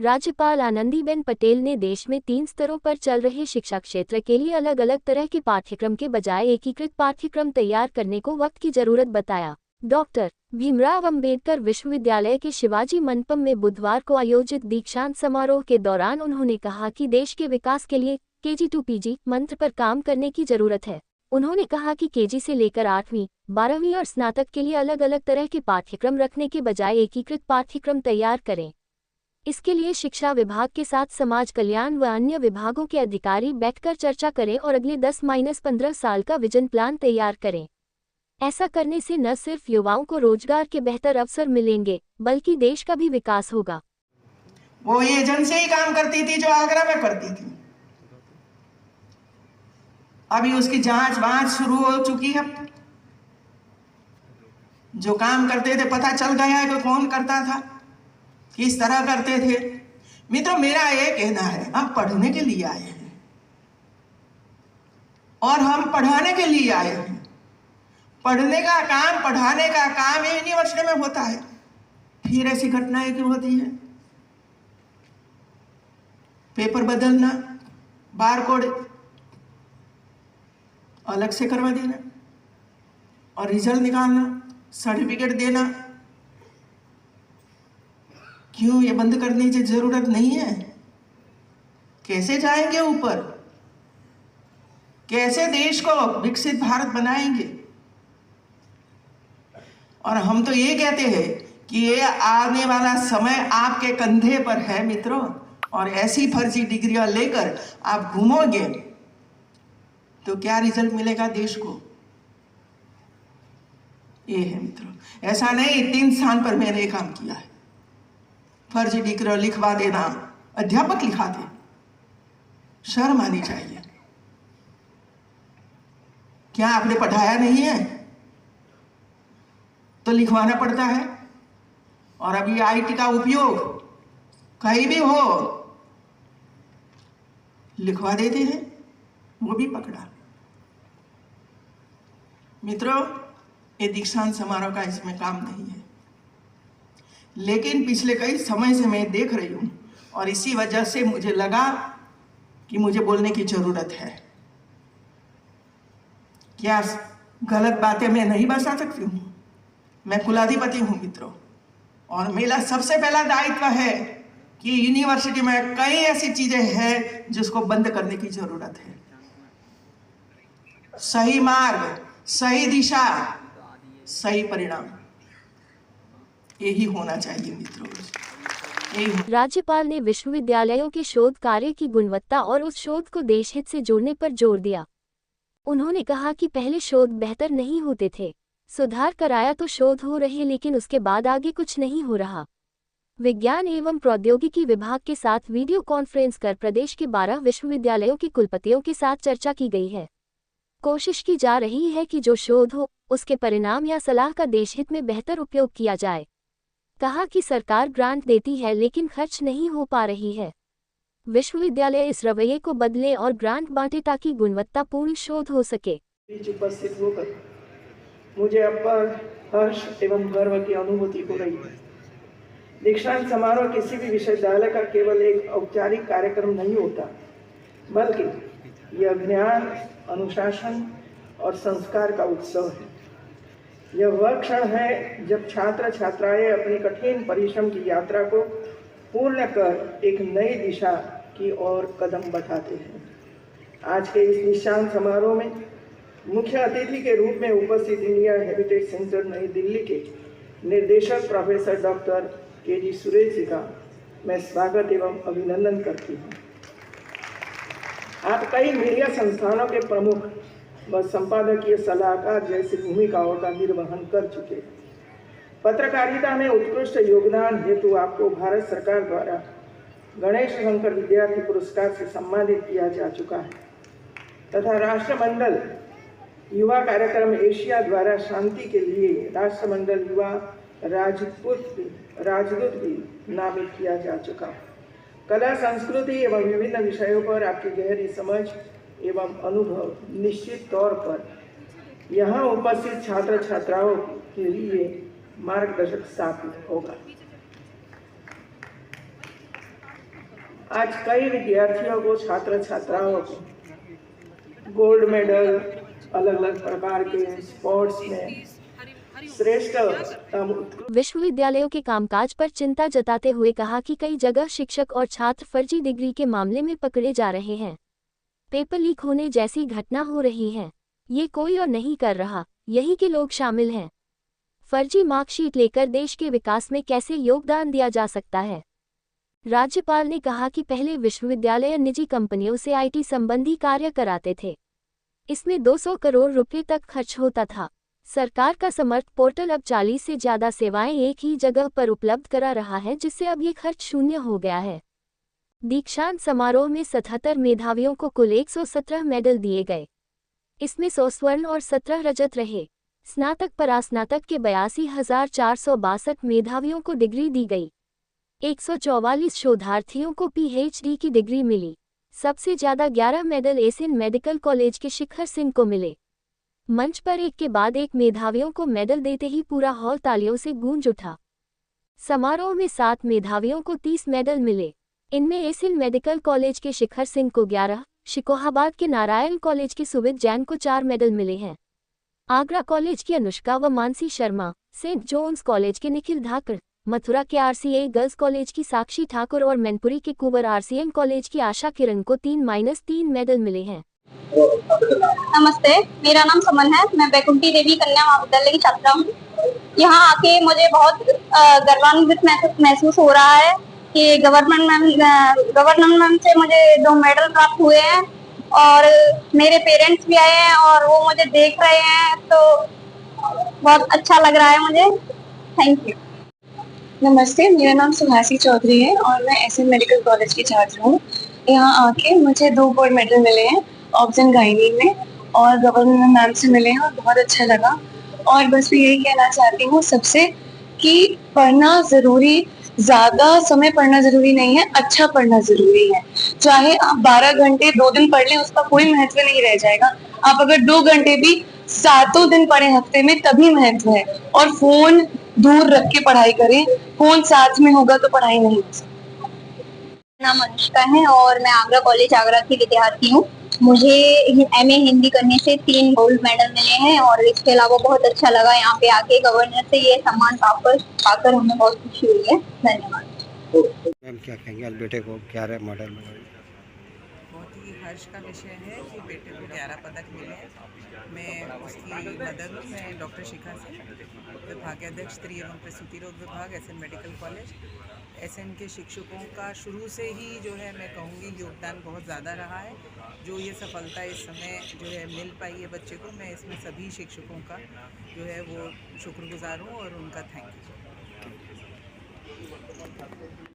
राज्यपाल आनंदीबेन पटेल ने देश में 3 स्तरों पर चल रहे शिक्षा क्षेत्र के लिए अलग अलग तरह के पाठ्यक्रम के बजाय एकीकृत पाठ्यक्रम तैयार करने को वक्त की जरूरत बताया। डॉक्टर भीमराव अंबेडकर विश्वविद्यालय के शिवाजी मंडपम में बुधवार को आयोजित दीक्षांत समारोह के दौरान उन्होंने कहा कि देश के विकास के लिए KG to PG मंत्र पर काम करने की जरूरत है। उन्होंने कहा कि KG से लेकर 8वीं, 12वीं और स्नातक के लिए अलग अलग तरह के पाठ्यक्रम रखने के बजाय एकीकृत पाठ्यक्रम तैयार करें। इसके लिए शिक्षा विभाग के साथ समाज कल्याण व अन्य विभागों के अधिकारी बैठकर चर्चा करें और अगले 10-15 साल का विजन प्लान तैयार करें। ऐसा करने से न सिर्फ युवाओं को रोजगार के बेहतर अवसर मिलेंगे, बल्कि देश का भी विकास होगा। वो ये एजेंसी ही काम करती थी जो आगरा में करती थी। अभी उसकी जांच शुरू हो चुकी है। जो काम करते थे पता चल गया है कि कौन करता था, किस तरह करते थे। मित्रों, मेरा ये कहना है, हम पढ़ने के लिए आए हैं और हम पढ़ाने के लिए आए हैं। पढ़ने का काम, पढ़ाने का काम ये यूनिवर्सिटी में होता है। फिर ऐसी घटनाएं क्यों होती है? पेपर बदलना, बारकोड अलग से करवा देना और रिजल्ट निकालना, सर्टिफिकेट देना, क्यों ये बंद करने की जरूरत नहीं है? कैसे जाएंगे ऊपर? कैसे देश को विकसित भारत बनाएंगे? और हम तो ये कहते हैं कि ये आने वाला समय आपके कंधे पर है मित्रों, और ऐसी फर्जी डिग्रियां लेकर आप घूमोगे तो क्या रिजल्ट मिलेगा देश को? ये है मित्रों, ऐसा नहीं 3 स्थान पर मैंने काम किया है। फर्जी डिग्री लिखवा देना, अध्यापक लिखाते, शर्म आनी चाहिए। क्या आपने पढ़ाया नहीं है तो लिखवाना पड़ता है? और अभी IT का उपयोग कहीं भी हो लिखवा देते हैं, वो भी पकड़ा। मित्रों, ये दीक्षांत समारोह का इसमें काम नहीं है, लेकिन पिछले कई समय से मैं देख रही हूं और इसी वजह से मुझे लगा कि मुझे बोलने की जरूरत है। क्या गलत बातें मैं नहीं बता सकती हूं? मैं कुलाधिपति हूं मित्रों, और मेरा सबसे पहला दायित्व है कि यूनिवर्सिटी में कई ऐसी चीजें हैं जिसको बंद करने की जरूरत है। सही मार्ग, सही दिशा, सही परिणाम, यही होना चाहिए मित्रों। राज्यपाल ने विश्वविद्यालयों के शोध कार्य की गुणवत्ता और उस शोध को देशहित से जोड़ने पर जोर दिया। उन्होंने कहा कि पहले शोध बेहतर नहीं होते थे, सुधार कराया तो शोध हो रहे, लेकिन उसके बाद आगे कुछ नहीं हो रहा। विज्ञान एवं प्रौद्योगिकी विभाग के साथ वीडियो कॉन्फ्रेंस कर प्रदेश के 12 विश्वविद्यालयों के कुलपतियों के साथ चर्चा की गई है। कोशिश की जा रही है कि जो शोध हो उसके परिणाम या सलाह का देशहित में बेहतर उपयोग किया जाए। कहा कि सरकार ग्रांट देती है लेकिन खर्च नहीं हो पा रही है। विश्वविद्यालय इस रवैये को बदले और ग्रांट बांटे ताकि गुणवत्तापूर्ण शोध हो सके। उपस्थित होकर मुझे अपार हर्ष एवं गर्व की अनुभूति हो रही है। दीक्षांत समारोह किसी भी विश्वविद्यालय का केवल एक औपचारिक कार्यक्रम नहीं होता, बल्कि यह ज्ञान, अनुशासन और संस्कार का उत्सव है। यह वह क्षण है जब छात्र छात्राएं अपनी कठिन परिश्रम की यात्रा को पूर्ण कर एक नई दिशा की ओर कदम बढ़ाते हैं। आज के इस दीक्षांत समारोह में मुख्य अतिथि के रूप में उपस्थित इंडिया हेरिटेज सेंटर नई दिल्ली के निर्देशक professor doctor KG Suresh ji का मैं स्वागत एवं अभिनंदन करती हूँ। आप कई मीडिया संस्थानों के प्रमुख व संपादकीय सलाहकार जैसी भूमिकाओं का निर्वहन कर चुके हैं। पत्रकारिता में उत्कृष्ट योगदान हेतु आपको भारत सरकार द्वारा गणेश शंकर विद्यार्थी पुरस्कार से सम्मानित किया जा चुका है तथा राष्ट्रमंडल युवा कार्यक्रम एशिया द्वारा शांति के लिए राष्ट्रमंडल युवा राजदूत भी नामित किया जा चुका है। कला, संस्कृति एवं विभिन्न विषयों पर आपकी गहरी समझ एवं अनुभव निश्चित तौर पर यहाँ उपस्थित छात्र छात्राओं के लिए मार्गदर्शक साबित होगा। आज कई विद्यार्थियों को, छात्र छात्राओं को गोल्ड मेडल, अलग अलग प्रकार के स्पोर्ट्स में श्रेष्ठ विश्वविद्यालयों के कामकाज पर चिंता जताते हुए कहा कि कई जगह शिक्षक और छात्र फर्जी डिग्री के मामले में पकड़े जा रहे हैं। पेपर लीक होने जैसी घटना हो रही है। ये कोई और नहीं कर रहा, यही के लोग शामिल हैं। फर्जी मार्कशीट लेकर देश के विकास में कैसे योगदान दिया जा सकता है। राज्यपाल ने कहा कि पहले विश्वविद्यालय निजी कंपनियों से आईटी संबंधी कार्य कराते थे। इसमें 200 करोड़ रुपए तक खर्च होता था। सरकार का समर्थ पोर्टल अब 40 से ज्यादा सेवाएं एक ही जगह पर उपलब्ध करा रहा है, जिससे अब ये खर्च शून्य हो गया है। दीक्षांत समारोह में 77 मेधावियों को कुल 117 मेडल दिए गए। इसमें 100 स्वर्ण और 17 रजत रहे। स्नातक परास्नातक के 82,462 मेधावियों को डिग्री दी गई। 144 शोधार्थियों को पीएचडी की डिग्री मिली। सबसे ज्यादा 11 मेडल एशियन मेडिकल कॉलेज के शिखर सिंह को मिले। मंच पर एक के बाद एक मेधावियों को मेडल देते ही पूरा हॉल तालियों से गूंज उठा। समारोह में 7 मेधावियों को 30 मेडल मिले। इनमें एशियन मेडिकल कॉलेज के शिखर सिंह को 11, शिकोहाबाद के नारायण कॉलेज के सुविद जैन को 4 मेडल मिले हैं। आगरा कॉलेज की अनुष्का व Mansi Sharma, saint John's college के निखिल धाकर, मथुरा के आरसीए गर्ल्स कॉलेज की साक्षी ठाकुर और मैनपुरी के कुंवर आरसीएम कॉलेज की आशा किरण को 3-3 मेडल मिले हैं। नमस्ते, मेरा नाम समन है। मैं बैकुंठी देवी कन्या महाविद्यालय की छात्रा हूँ। यहाँ आके मुझे बहुत गर्वान्वित महसूस हो रहा है कि गवर्नमेंट मैम से मुझे 2 मेडल प्राप्त हुए हैं और मेरे पेरेंट्स भी आए हैं और वो मुझे देख रहे हैं, तो बहुत अच्छा लग रहा है मुझे। Thank you. नमस्ते, मेरा नाम सुहासी चौधरी है और मैं एशियन मेडिकल कॉलेज की छात्र हूँ। यहाँ आके मुझे 2 गोल्ड मेडल मिले हैं ऑब्जन गायनी में और गवर्नमेंट मैम से मिले हैं और बहुत अच्छा लगा। और बस मैं यही कहना चाहती हूँ सबसे कि पढ़ना ज़रूरी, ज़्यादा समय पढ़ना ज़रूरी नहीं है, अच्छा पढ़ना ज़रूरी है। चाहे आप 12 घंटे 2 दिन पढ़ लें, उसका कोई महत्व नहीं रह जाएगा। आप अगर 2 घंटे भी 7 दिन पढ़ें हफ्ते में, तभी महत्व है। और फ़ोन दूर रख के पढ़ाई करें, फ़ोन साथ में होगा तो पढ़ाई नहीं हो सकती। नाम अनुष्का है और मैं आगरा कॉलेज आगरा की विद्यार्थी हूँ। मुझे एमए हिंदी करने से 3 गोल्ड मेडल मिले हैं और इसके अलावा बहुत अच्छा लगा यहाँ पे आके। गवर्नर से ये सम्मान पाकर हमें बहुत खुशी हुई है। धन्यवाद। मैम क्या कहेंगे आज बेटे को 11 मेडल मिले? बहुत ही हर्ष का विषय है कि बेटे को 11 पदक मिले। मैं उसकी मदर हूँ। मैं डॉक्टर शिखा सिंह, विभागाध्यक्ष स्त्री एवं प्रसूति रोग विभाग, एसएन मेडिकल कॉलेज। एसएन के शिक्षकों का शुरू से ही जो है मैं कहूँगी योगदान बहुत ज़्यादा रहा है। जो ये सफलता इस समय जो है मिल पाई है बच्चे को, मैं इसमें सभी शिक्षकों का जो है वो शुक्रगुजार हूँ और उनका थैंक यू।